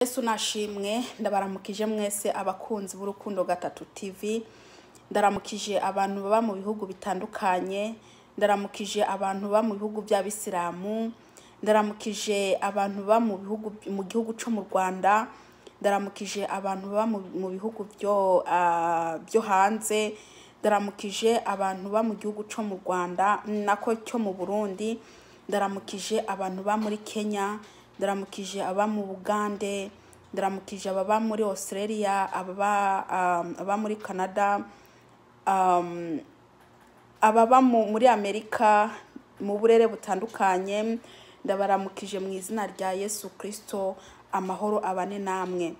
Yesu nashimwe ndabaramukije mwese abakunzi b'Urukundo Gatatu TV, ndaramukije abantu baba mu bihugu bitandukanye, ndaramukije abantu baba mu bihugu by'Abisilamu, ndaramukije abantu baba mu gihugu cyo mu Rwanda, ndaramukije abantu baba mu bihugu byo hanze, ndaramukije abantu baba mu gihugu cyo mu Rwanda nako cyo mu Burundi, ndaramukije abantu baba muri Kenya, ndaramukije aba mu Bugande, ndaramukije ababa muri Australia, aba muri Canada, ababa muri Amerika mu burere butandukanye, ndabaramukije mu izina rya Yesu Kristo, amahoro abane namwe.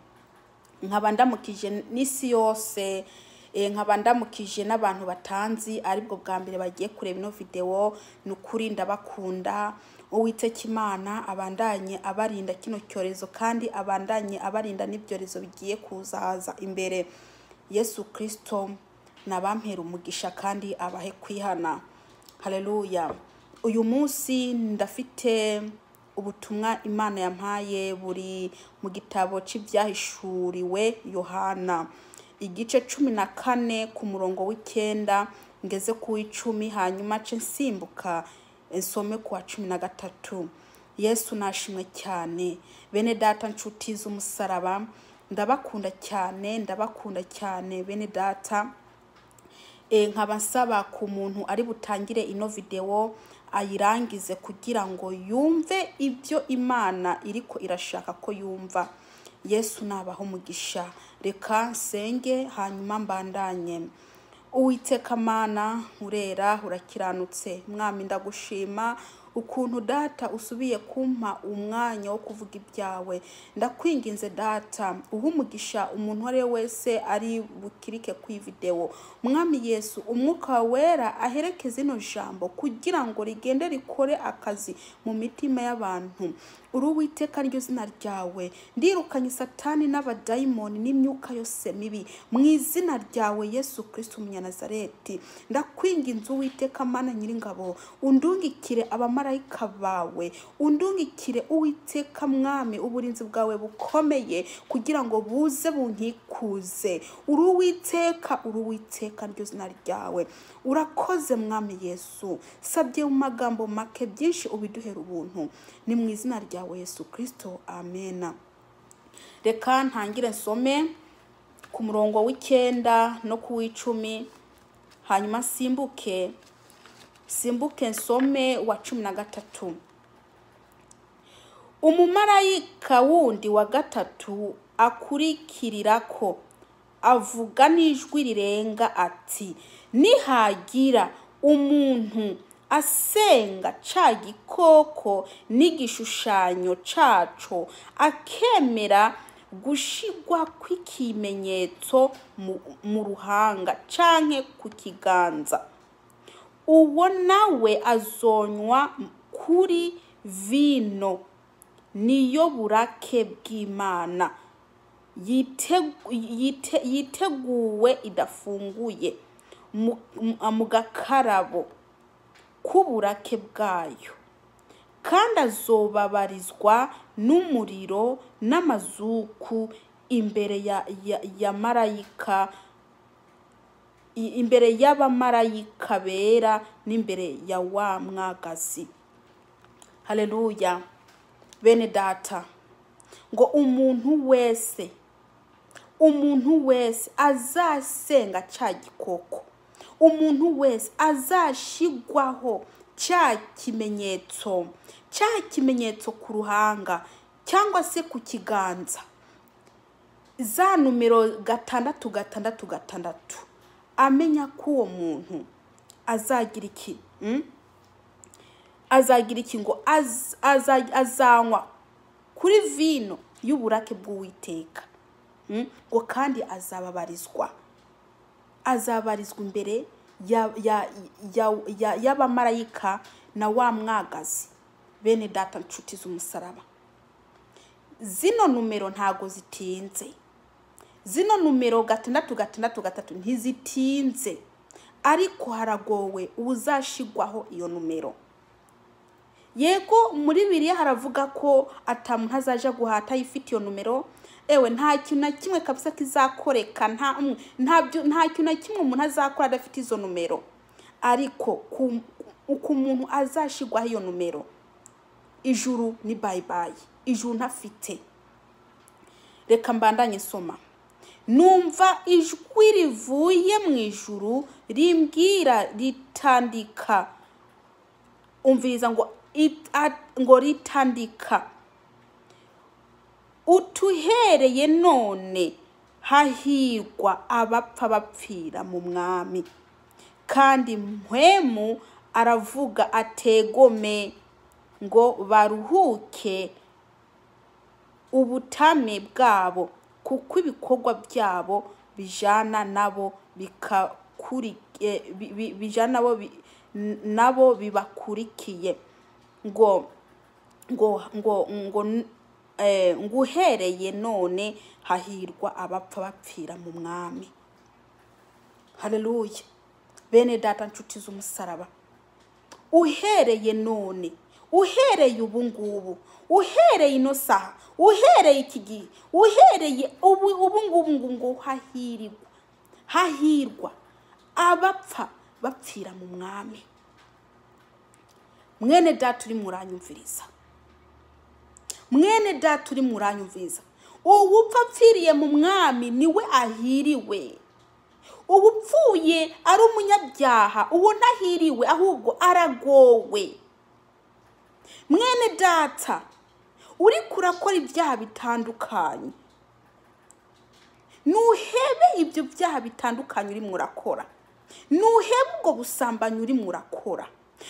Nkaba ndamukije n'isi yose, nkaba ndamukije n'abantu batanzi aribwo bwa mbere bagiye kureba ino video, nukuri ndabakunda. Uwiteka Imana abandanye abarinda kino cyorezo kandi abandanye abarinda n'ibyorezo bigiye kuzaza imbere. Yesu Kristo nabampera umugisha kandi abahe kwihana. Haleluya. Uyu munsi ndafite ubutumwa Imana yampaye buri mu gitabo cy'ibyahishuriwe Yohana, igice 14 ku murongo w'9 ngeze ku 10, hanyuma ce nsimbuka nsome ku wa 13. Yesu nashimwe cyane. Bene data nshuti z'umusaraba, ndabakunda cyane bene data. Nkaba nsaba ku muntu ari butangire ino video ayirangize kugira ngo yumve ibyo Imana iriko irashaka ko yumva. Yesu nabaho umugisha. Reka nsenge hanyuma mbandanye. Uwiteka Mana urera urakiranutse, mwami ndagushima ukuntu data usubiye kumpa umwanya wo kuvuga ibyawe. Ndakwinginze data umugisha umuntu wari wese ari bukirike ku video. Mwami Yesu, umwuka wera aherekeze ino jambo kugira ngo rigende rikore akazi mu mitima y'abantu. Uruwiteka ryo zina ryawe, ndirukanye Satani n'abadayimoni n'imyuka yose mibi mu izina ryawe Yesu Kristo umunyanazareti. Ndakwinginze Uwiteka Mana nyiringabo, undungikire abamarayika bawe, undungikire Uwiteka Mwami uburinzi bwawe bukomeye kugira ngo buze bunkikuze. Uruwiteka ryo zina ryawe. Urakoze Mwami Yesu, sabye mu magambo make byinshi ubiduhera ubuntu, ni mu izina ryawe Yesu Kristo, amena. Reka ntangire nsome ku murongo w'9 no ku w'10, hanyuma simbuke nsome wa 13. Umumarayika wundi wa gatatu akurikirirako avuga n'ijwi rirenga ati, nihagira umuntu asenga ca gikoko n'igishushanyo caco akemera gushigwa kw'ikimenyetso mu ruhanga canke ku kiganza, uwo nawe azonywa kuri vino niyo burake bw'Imana yiteguwe idafunguye mu gakarabo k'uburake bwayo, kandi azobabarizwa n'umuriro n'amazuku imbere y'abamarayika bera n'imbere ya wa mwagazi. Haleluya. Bene data, ngo umuntu wese azasenga ca gikoko, umuntu wese azashigwaho ca kimenyetso ku ruhanga cyangwa se ku kiganza, za numero 666, amenya ko uwo muntu azagira iki? Azagira iki? Ngo azanywa kuri vino y'uburake bw'Uwiteka, ngo kandi azababarizwa imbere y'abamarayika na wa mwagazi. Bene data nshuti z'umusaraba, zino numero ntago zitinze, zino numero 666 ntizitinze, ariko haragowe uzashigwaho iyo numero. yego muri Bibiliya haravuga ko atamuntu azaja guhata yifite iyo numero. Ewe nta kintu na kimwe kabisa kizakoreka, nta kintu na kimwe umuntu azakora adafite izo numero. Ariko uko umuntu azashigwaho iyo numero, ijuru ni bye bye, ijuru ntafite. Reka mbandanye soma. Numva ijwi rivuye mu ijuru rimbwira ritandika. Umviriza ngo ritandika. Utuhereye none hahirwa abapfa bapfira mu mwami. Kandi mpwemu aravuga ategome ngo baruhuke ubutame bwabo, kuko ibikorwa byabo bijana nabo nabo bibakurikiye. Nguhereye none hahirwa abapfa bapfira mu mwami. Haleluya. Bene data nshuti z'umusaraba, uhereye none, uhereye ubu ngubu, uhereye ino saha, uhereye iki gihe, uhereye ubu ngubu ngo hahirwa abapfa bapfira mu mwami. Mwene data uri muranyumviriza, mwene data uri muranyumviriza, uwupfa apfiriye mu mwami niwe ahiriwe. Ubupfuye ari umunyabyaha, uwo ntahiriwe ahubwo aragowe. Mwene data uri kurakora ibyaha bitandukanye, nuhebe ibyo byaha bitandukanye uri murakora, nuhebe ubwo busambanyi uri murakora,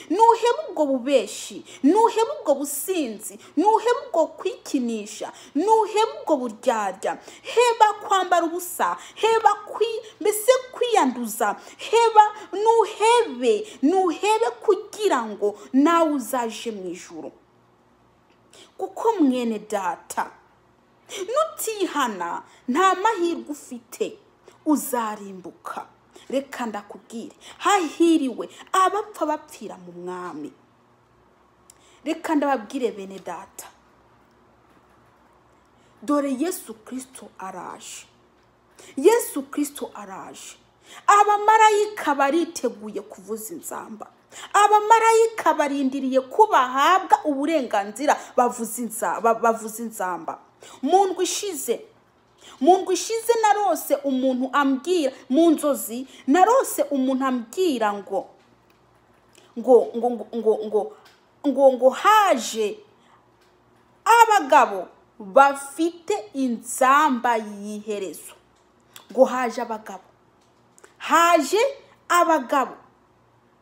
nuhebe ubwo bubeshi, nuhebe ubwo businzi, nuhebe ubwo kwikinisha, nuhebe ubwo buryarya, heba kwambara ubusa, heba mbese kwiyanduza, heba nuhebe kugira ngo nawe uzaje mu ijuru. Kuko mwene data nutihana nta mahirwe ufite, uzarimbuka. Reka ndakubwire, hahiriwe abapfa bapfira mu mwami. Reka ndababwire bene data, dore Yesu Kristo araje. Yesu Kristo araje. Abamarayika bariteguye kuvuza inzamba. Abamarayika barindiriye ko bahabwa uburenganzira bavuza inzamba. Mu ndwi ishize narose umuntu ambwira, mu nzozi narose umuntu ambwira ngo haje abagabo bafite inzamba y'iherezo. Ngo haje abagabo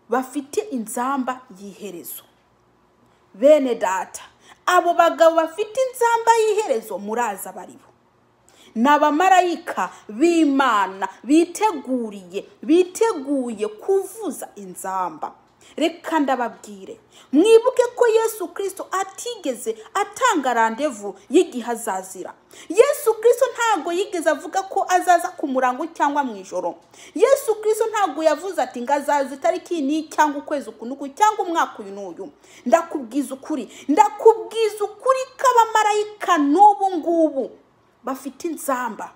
bafite inzamba y'iherezo. Bene data, abo bagabo bafite inzamba y'iherezo muraza baribo. N'abamarayika b'Imana biteguye kuvuza inzamba. Reka ndababwire, mwibuke ko Yesu Kristo atigeze atanga randevu y'igihe azazira. Yesu Kristo ntago yigeze avuga ko azaza ku murango cyangwa mu ijoro. Yesu Kristo ntago yavuze ati ngazaza itariki ni cyangwa ukwezi ukunuku cyangwa umwaka uyu n'uyu. Ndakubwiza ukuri k'abamarayika n'ubu ngubu bafite inzamba,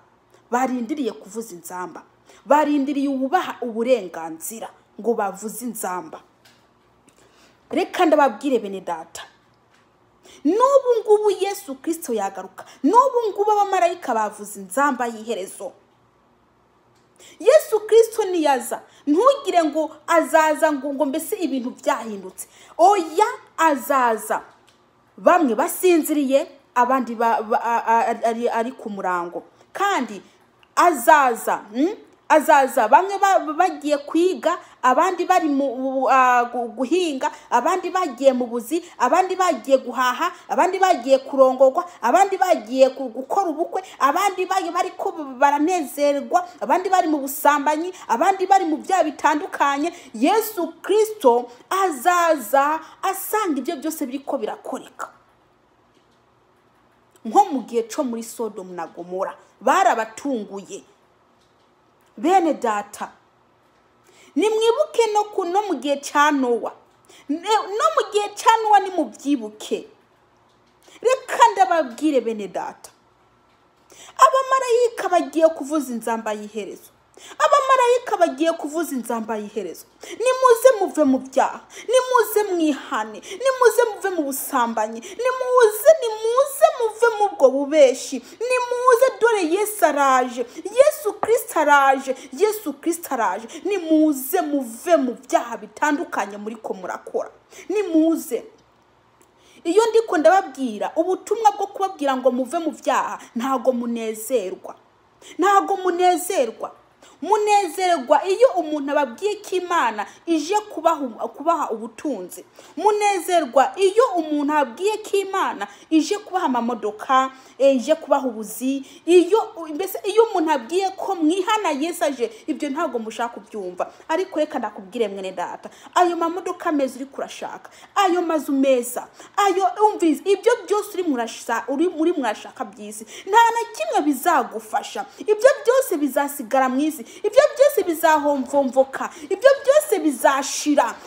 barindiriye kuvuza inzamba, barindiriye ububaha uburenganzira ngo bavuze inzamba. Reka ndababwire bene data, n'ubu ngubu Yesu Kristo yagaruka, n'ubu ngubu abamarayika bavuze inzamba y'iherezo. Yesu Kristo niyaza, ntugire ngo azaza ngo mbese ibintu byahindutse. Oya, azaza bamwe basinziriye, abandi ari ku murango. Kandi azaza bamwe bagiye kwiga, abandi bari mu guhinga, abandi bagiye mu buzi, abandi bagiye guhaha, abandi bagiye kurongorwa, abandi bagiye gukora ubukwe, abandi bari ko baranezerwa, abandi bari mu busambanyi, abandi bari mu byaha bitandukanye. Yesu Kristo azaza asanga ibyo byose biriko birakoreka. Nko mu gihe cyo muri Sodomu na Gomora barabatunguye. Bene data, nimwibuke no mu gihe cya Nowa. no mu gihe cya Nowa nimubyibuke. Reka ndababwire bene data, abamarayika bagiye kuvuza inzamba y'iherezo. Abamarayika bagiye kuvuza inzamba y'iherezo. Nimuze muve mu byaha, nimuze mwihane, nimuze muve mu busambanyi, nimuze muve mu bwo bubeshi, nimuze dore Yesu araje, Yesu Kristo araje, Yesu Kristo araje. Nimuze muve mu byaha bitandukanye muri ko murakora. Nimuze. Iyo ndiko ndababwira ubutumwa bwo kubabwira ngo muve mu byaha, ntago munezerwa. Ntago munezerwa. Munezerwa iyo umuntu ababwiye ko Imana ije kubaha ubutunzi. Munezerwa iyo umuntu ababwiye ko Imana ije kubaha amamodoka, ije kubaha ubuzi. Iyo umuntu abwiye ko mwihana Yesu aje, ibyo ntago mushaka kubyumva. Ariko reka ndakubwire mwene data, ayo mamodoka meza uri kurashaka, ayo mazu meza, ayo umvize, ibyo byose uri murashaka by'isi, nta na kimwe bizagufasha. Ibyo byose bizasigara mu isi, ibyo byose bizahomvomvoka, ibyo byose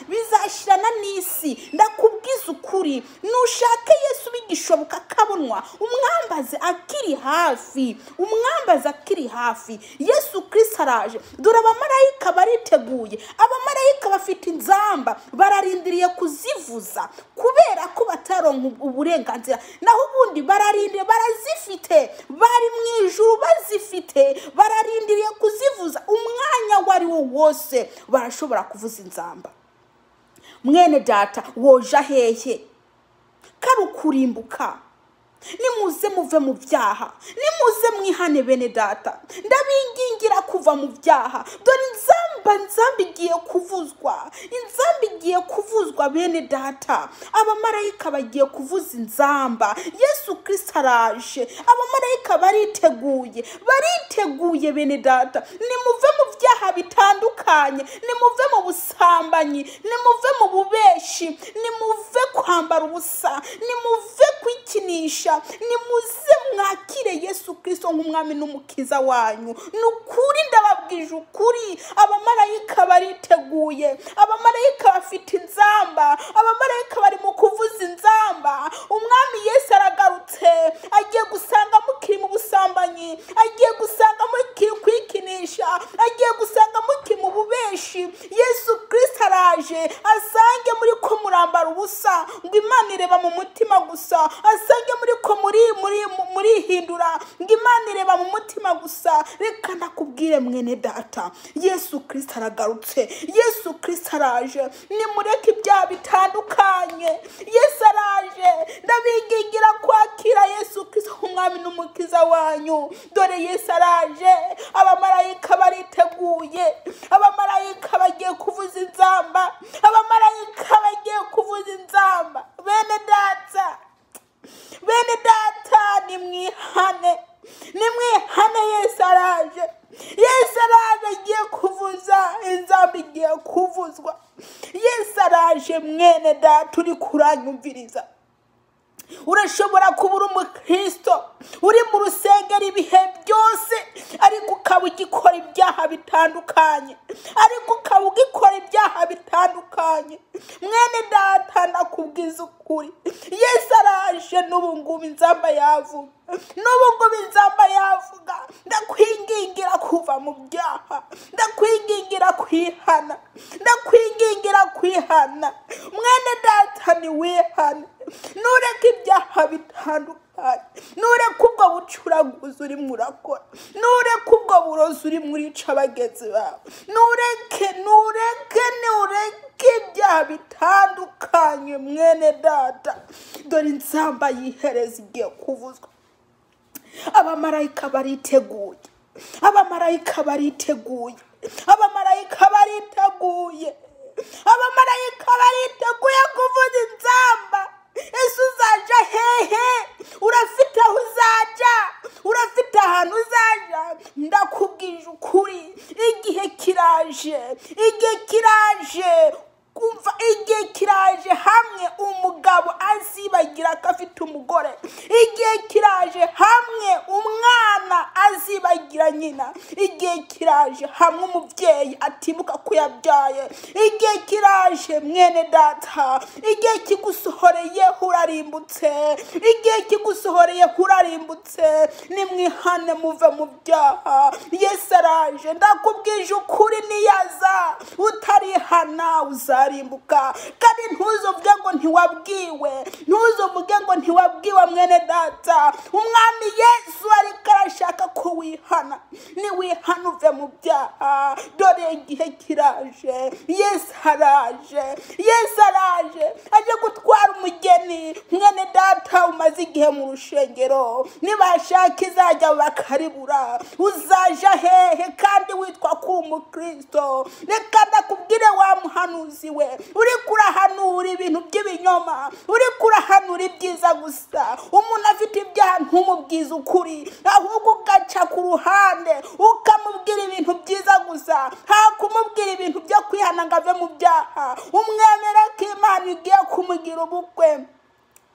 bizashirana n'isi. Ndakubwiza ukuri, nushake Yesu bigishoboka kabonwa, umwambaze akiri hafi. Yesu Kristo araje. Dore abamarayika bariteguye, abamarayika bafite inzamba, bararindiriye kuzivuza kubera ko bataronka uburenganzira. Naho ubundi bararindiriye, barazifite, bari mu ijuru bazifite, bararindiriye kuzivuza. Umwanya wari wo wose barashobora kuvuza inzamba. Mwene data, woja hehe? Karukurimbuka. Nimuze muve mu byaha, nimuze mwihane bene data. Ndabingingira kuva mu byaha. Dore inzamba igiye kuvuzwa, bene data. Abamarayika bagiye kuvuza inzamba. Yesu Kristo araje. Abamarayika bariteguye bene data. Nimuve mu byaha bitandukanye, nimuve mu busambanyi, nimuve mu bubeshi, nimuve kwambara ubusa, nimuve kwikinisha, nimuze mwakire Yesu Kristo nk'umwami n'umukiza wanyu. Nukuri ndababwije ukuri, abamarayika bariteguye, abamarayika bafite inzamba, abamarayika bari mu kuvuza inzamba. Umwami Yesu aragarutse, agiye gusanga mukiri mu busambanyi, agiye gusanga mukiri kwikinisha, agiye gusanga mukiri mu bubeshi. Yesu Kristo araje, asange muri ko murambara ubusa ngo Imana ireba mu mutima gusa, asange muri ko muri hindura ngo Imana ireba mu mutima gusa. Reka ndakubwire mwene data, Yesu Kristo aragarutse, Yesu Kristo araje. Nimureke ibyaha bitandukanye, Yesu araje. Ndabingingira kwakira Yesu Kristo nk'umwami n'umukiza wanyu. Dore Yesu araje, abamarayika bariteguye, abamarayika bagiye kuvuza inzamba, abamarayika bagiye kuvuza inzamba. Bene data, nimwihane. Yesu araje, Yesu araje, agiye kuvuza inzamba, igiye kuvuzwa. Yesu araje. Mwene data uri kuranyumviriza, urashobora kuba uri umukristo, uri mu rusengero ibihe byose, ariko ukaba ugikora ibyaha bitandukanye, mwene data, ndakubwiza ukuri, Yesu araje. N'ubu ngubu inzamba yavuga, ndakwingingira kuva mu byaha, ndakwingingira kwihana, mwene data, niwihane. Nureke ibyaha bitandukanye, nureke ubwo bucuraguzi uri murakora, nureke ubwo burozi uri murica bagenzi bawe, nureke ibyaha bitandukanye mwene data. Dore inzamba y'iherezo igiye kuvuzwa. Abamarayika bariteguye, abamarayika bariteguye kuvuza inzamba. Ese uzaja hehe? Urafite aho uzaja, urafite ahantu uzaja. Ndakubwije ukuri, igihe kiraje hamwe umugabo azibagira ko afite umugore. Igihe kiraje hamwe umwana azibagira ntibabwira nyina. Igihe kiraje hamwe umubyeyi atibuka ko yabyaye. Igihe kiraje mwene data, igihe kigusohoreye urarimbutse. Igihe kigusohoreye urarimbutse. Nimwihane muve mu byaha. Yesu araje, ndakubwije ukuri, niyaza utarihana uzarimbuka. Kandi ntuzuvuge ngo ntiwabwiwe, ntuzuvuge ngo ntiwabwiwe mwene data. Umwami Yesu ariko arashaka ko wihana. Niwihana uve mu byaha. Dore igihe kiraje. Yesu araje, Yesu araje, aje gutwara umugeni. Mwene data umaze igihe mu rushengero, nibashaka izajya bakaribura. Uzaja hehe kandi witwa ko umukristo? Reka ndakubwire wa muhanuzi we, uri kurahanura ibintu by'ibinyoma, uri kurahanura ibyiza gusa. Umuntu afite ibyaha ntumubwize ukuri, ahubwo ugaca ku ruhande ukamubwira ibintu byiza gusa, nta kumubwira ibintu byo kwihana ngo ave mu byaha. Umwemera ko Imana igiye kumugira ubukwe.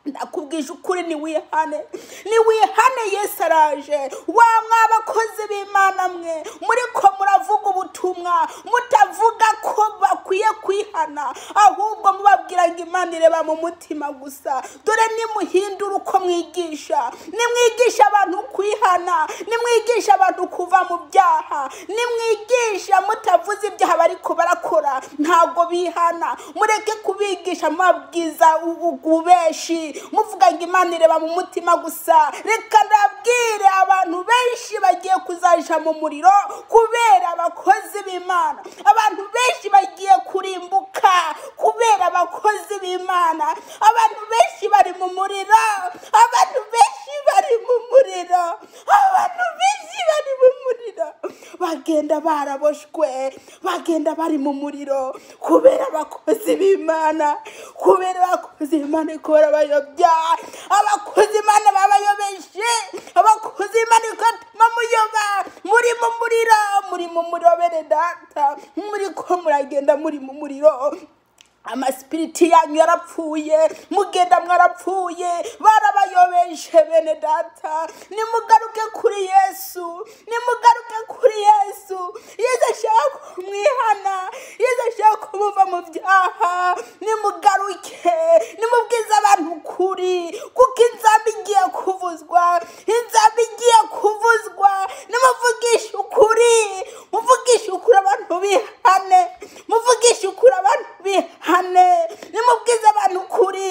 Ndakubwije ukuri, niwihane, niwihane. Yesu araje. Wa mwabakozi b'Imana mwe, muri ko muravuga ubutumwa mutavuga ko bakwiye kwihana, ahubwo mubabwira ngo Imana ireba mu mutima gusa. Dore nimuhindura uko mwigisha, nimwigisha abantu kwihana, nimwigisha abantu kuva mu byaha, nimwigisha mutavuze ibyaha bariko barakora, ntago bihana. Mureke kubigisha mabwiza ububeshi, muvuga ngo Imana ireba mu mutima gusa. Reka ndabwire abantu benshi bagiye kuzaja mu muriro kubera abakozi b'Imana. Abantu benshi bagiye kurimbuka kubera abakozi b'Imana. Abantu benshi bari mu muriro, abantu benshi bari mu muriro, abantu benshi bari mu muriro. Bagenda baraboshwe, bagenda bari mu muriro kubera abakozi b'Imana, kubera abakozi b'Imana ikora bayobya. Abakozi Imana babayobeje, abakozi Imana ikatuma muyoba. Muri mu muriro, muri mu muriro bene data, muri ko muragenda muri mu muriro. Amaspiriti yanyu yarapfuye, mugenda mwarapfuye, barabayobeje bene data. Nimugaruke kuri Yesu, nimugaruke kuri Yesu. Yesu ashaka kumwihana, Yesu ashaka kumuva mu byaha. Nimugaruke, nimubwize abantu ukuri, kuko inzamba igiye kuvuzwa, inzamba igiye kuvuzwa. Nimuvugishe ukuri, muvugishe ukuri abantu bihane, muvugishe ukuri abantu bihane. Nimubwize abantu ukuri,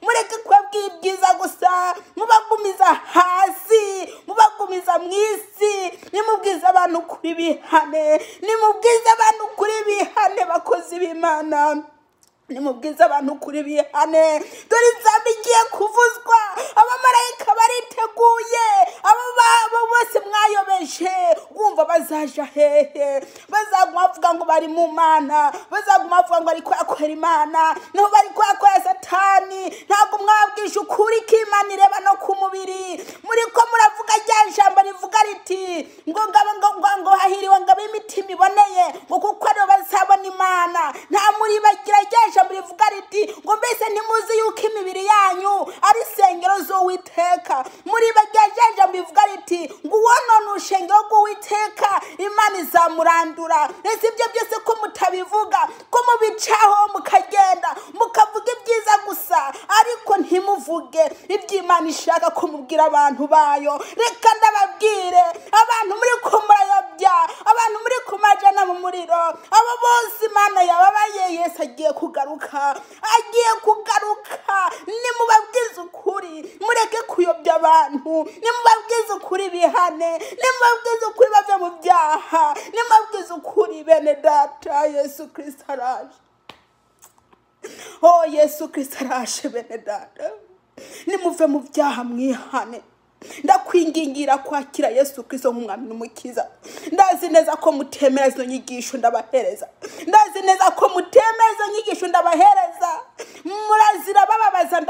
mureke kubabwira ibyiza gusa, mubagumiza hasi, mubagumiza mu isi. Nimubwize abantu ukuri bihane, nimubwize abantu ukuri bihane bakozi b'Imana. Nimubwize abantu kuri bihane. Dore inzamba igiye kuvuzwa, abamarayika bariteguye. Abo bose mwayobeje, wumva bazaja hehe? Bazaguma bavuga ngo bari mu Mana, bazaguma bavuga ngo ariko yakora Imana, no bari kwakora Satani. Ntabwo mwabwije ukuri ko Imana ireba no ku mubiri. Muri ko muravuga rya jambo rivuga riti ngo hahiriwe ngo ab'imitima iboneye, ngo kuko aribo bazabona Imana. Nta muri bagira rya jambo rivuga riti ngo mbese ntimuzi yuko imibiri yanyu ari isengero z'Uwiteka. Muri bagira jambo rivuga riti ngo uwonona urushengero rw'Uwiteka Imana izamurandura. Ese ibyo byose ko mutabivuga, ko mubicaho mukagenda mukavuga ibyiza gusa, ariko ntimuvuge iby'Imana ishaka ko mubwira abantu bayo. Reka ndababwire, abantu muri ko murayobya, abantu muri ko majana mu muriro, abo bose Imana yababaye. Yesu agiye kugaruka, agiye kugaruka. Nimubabwize ukuri, mureke kuyobya abantu. Nimubabwize ukuri bihane, nimubabwize ukuri bave mu byaha, nimubabwize ukuri bene data. Yesu Kristo araje. Oh, Yesu Kristo araje bene data. Nimuve mu byaha mwihane. Ndakwingingira kwakira Yesu Kristo nk'umwami n'umukiza. Ndazi neza ko mutemera izo nyigisho ndabahereza, ndazi neza ko mutemera izo nyigisho ndabahereza. Murazira bababaza,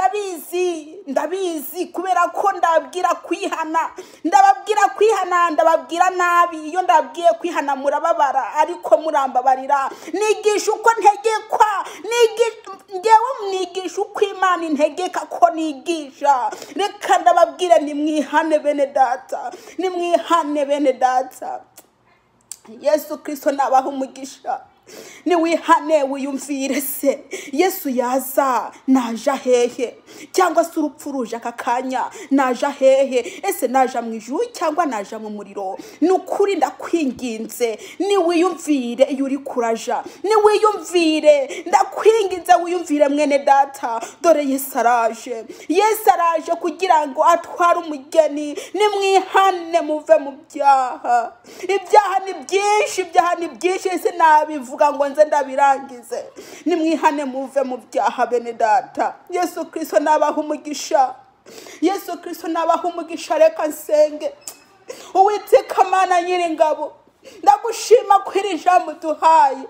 ndabizi kubera ko ndababwira kwihana, ndababwira kwihana kwihana ndababwira nabi, iyo ndabwiye kwihana murababara ariko murambabarira. Nigisha uko ntegekwa, ngewe mnigisha uko Imana integeka ko nigisha. Reka ndababwire nimwihane bene data, nimwihane bene data. Yesu Kristo nabaha umugisha. Niwihane wiyumvire se Yesu yaza naja hehe, cyangwa se urupfu ruje aka kanya naja hehe, ese naja mu ijuru cyangwa naja mu muriro? Nukuri ndakwinginze niwiyumvire iyo uri kuraja, niwiyumvire, ndakwinginze wiyumvire mwene data. Dore Yesu araje, Yesu araje kugira ngo atware umugeni. Nimwihane muve mu byaha. Ibyaha ni byinshi, ibyaha ni byinshi, ese nabivuga ngo nze ndabirangize. Nimwihane muve mu byaha bene data. Yesu Kristo nabaha umugisha, Yesu Kristo nabaha umugisha. Reka nsenge. Uwiteka Mana Nyiringabo, ndagushima ko iri jambo duhaye,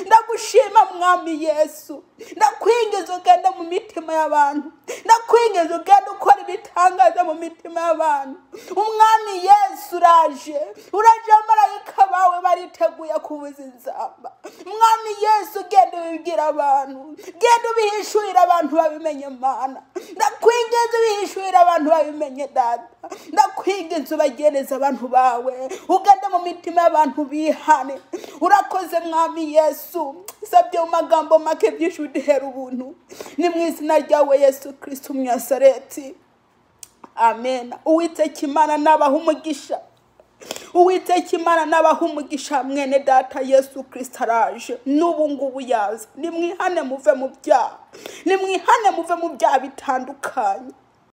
ndagushima Mwami Yesu. Ndakwingiza ugende mu mitima y'abantu, ndakwingiza ugende ukora ibitangaza mu mitima y'abantu. Umwami Yesu uraje, uraje, abamarayika bawe bariteguye kubuza inzamba. Mwami Yesu genda ubibwira abantu, genda ubihishurira abantu babimenye Mana. Ndakwingiza ubihishurira abantu babimenye Data. Ndakwingiza ubagereza abantu bawe, ugende mu mitima y'abantu bihane. Urakoze Mwami Yesu, sabye mu magambo make byinshi uduhera ubuntu. Ni mu izina ryawe Yesu Kristo Umnazareti, amen. Uwiteka Imana nabaha umugisha, Uwiteka Imana nabaha umugisha mwene data. Yesu Kristo araje, n'ubu ngubu yaza. Nimwihane muve mu byaha, nimwihane muve mu byaha bitandukanye.